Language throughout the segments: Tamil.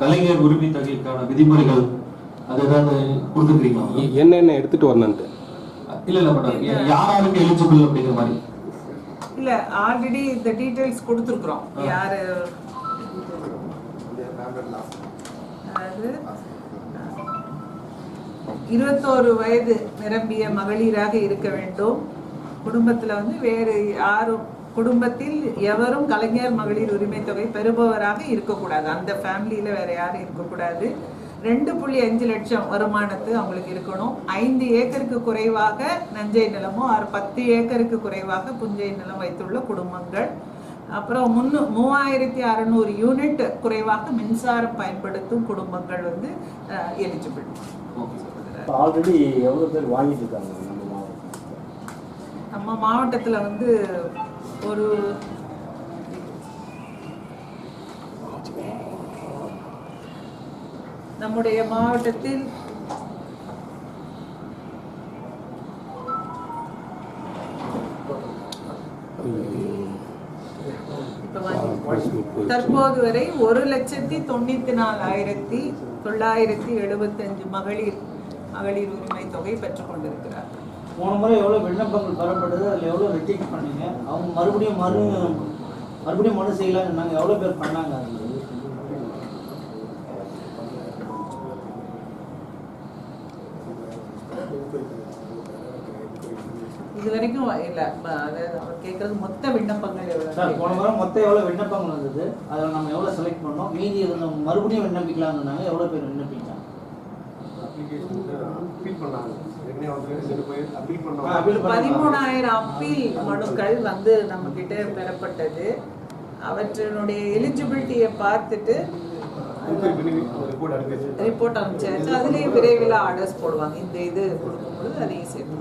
கலைஞர் உரிமை தொகைக்கான விதிமுறைகள் அது ஏதாவது கொடுத்துருக்கீங்களா? என்னென்ன எடுத்துட்டு வரணுன்ட்டு இல்ல இல்ல மேடம், யாராருக்கு எலிஜிபிள் அப்படிங்கிற மாதிரி இல்ல, ஆல்ரெடி இந்த டீடைல்ஸ் கொடுத்துருக்குறோம். யாரு அதாவது 21 வயது நிரம்பிய மகளிராக இருக்க வேண்டும். குடும்பத்துல வந்து வேறு யாரும், குடும்பத்தில் எவரும் கலைஞர் மகளிர் உரிமை தொகை பெறுபவராக இருக்கக்கூடாது. அந்த ஃபேமிலியில வேற யாரும் இருக்கக்கூடாது. 2.5 லட்சம் வருமானத்து அவங்களுக்கு இருக்கணும். 5 ஏக்கருக்கு குறைவாக நஞ்சை நிலமோ 10 ஏக்கருக்கு குறைவாக புஞ்சை நிலம் வைத்துள்ள குடும்பங்கள். அப்புறம் 3600 யூனிட் குறைவாக மின்சாரம் பயன்படுத்தும் குடும்பங்கள் வந்து எலிஜிபிள். ஆல்ரெடி எவ்வளவு பேர் வாங்கிட்டு இருக்காங்க நம்ம மாவட்டத்துல வந்து ஒரு நம்முடைய மாவட்டத்தில் தற்போது வரை 1,94,975 மகளிர் உரிமை தொகை பெற்றுக் கொண்டிருக்கிறார். போன முறை எவ்வளவு விண்ணப்பங்கள் பெறப்பட்டது, அதுல எவ்வளவு ரிஜெக்ட் பண்ணீங்க, அவங்க மறுபடியும் மனு செய்யலாம்னு நாங்க எவ்வளவு பேர் பண்ணாங்க? இது வரைக்கும் இல்ல, அவர் கேட்கறது மொத்த விண்ணப்பங்கள் எவ்வளவு? போன முறை மொத்தம் எவ்வளவு விண்ணப்பங்கள் வந்தது, அதுல நம்ம எவ்வளவு செலக்ட் பண்ணோம், மீதி இருந்தவங்க மறுபடியும் விண்ணப்பிக்கலாம்னு சொன்னாங்க, எவ்வளவு பேர் விண்ணப்பிச்சாங்க? 13,000 அப்பீல் மனுக்கள் வந்து நம்ம கிட்ட பெறப்பட்டது. அவற்றினுடைய எலிஜிபிலிட்டியை பார்த்துட்டு ரிப்போர்ட் அனுப்பிச்சாச்சு. அதுலயும் விரைவில் ஆர்டர்ஸ் போடுவாங்க. இந்த இது கொடுக்கும்போது அதையும் சேர்த்து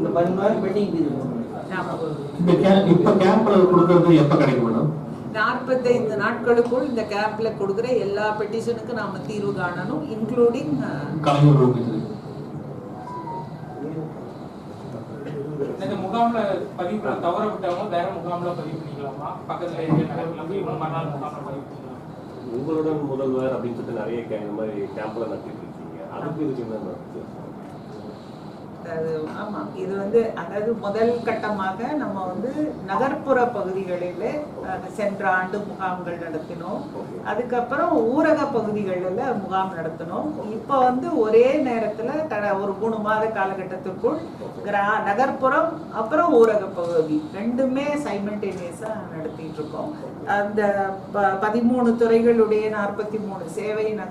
45 நாட்களுக்குள் இந்த கேம்ப்ல கொடுக்குற எல்லா பெட்டிஷனுக்கும் நாம தீர்வு காணணும், இன்க்ளூடிங் இந்த முகாம்ல பதிவு தவற விட்டவங்க வேற முகாம்ல பதிவு பண்ணிக்கலாமா? பக்கத்துல மறுநாள் முகாம்ல பதிவு பண்ணிக்கலாம். உங்களுடன் முதல்வர் அப்படின்னு சொல்லிட்டு நிறைய இந்த மாதிரி கேம்ப்ல நடத்திட்டு இருக்கீங்க, அதுக்கு இதுக்கு என்ன? ஆமா, இது வந்து அதாவது முதல் கட்டமாக நம்ம வந்து நகர்ப்புற பகுதிகளில் சென்ற ஆண்டு முகாம்கள் நடத்தினோம். அதுக்கப்புறம் ஊரக பகுதிகளில் முகாம் நடத்தினோம். இப்போ வந்து ஒரே நேரத்துல ஒரு 3 மாத காலகட்டத்திற்குள் நகர்ப்புறம் அப்புறம் ஊரக பகுதி ரெண்டுமே சைமல்டேனியஸா நடத்திட்டு இருக்கோம். அந்த 13 துறைகளுடைய 43 சேவை நகர்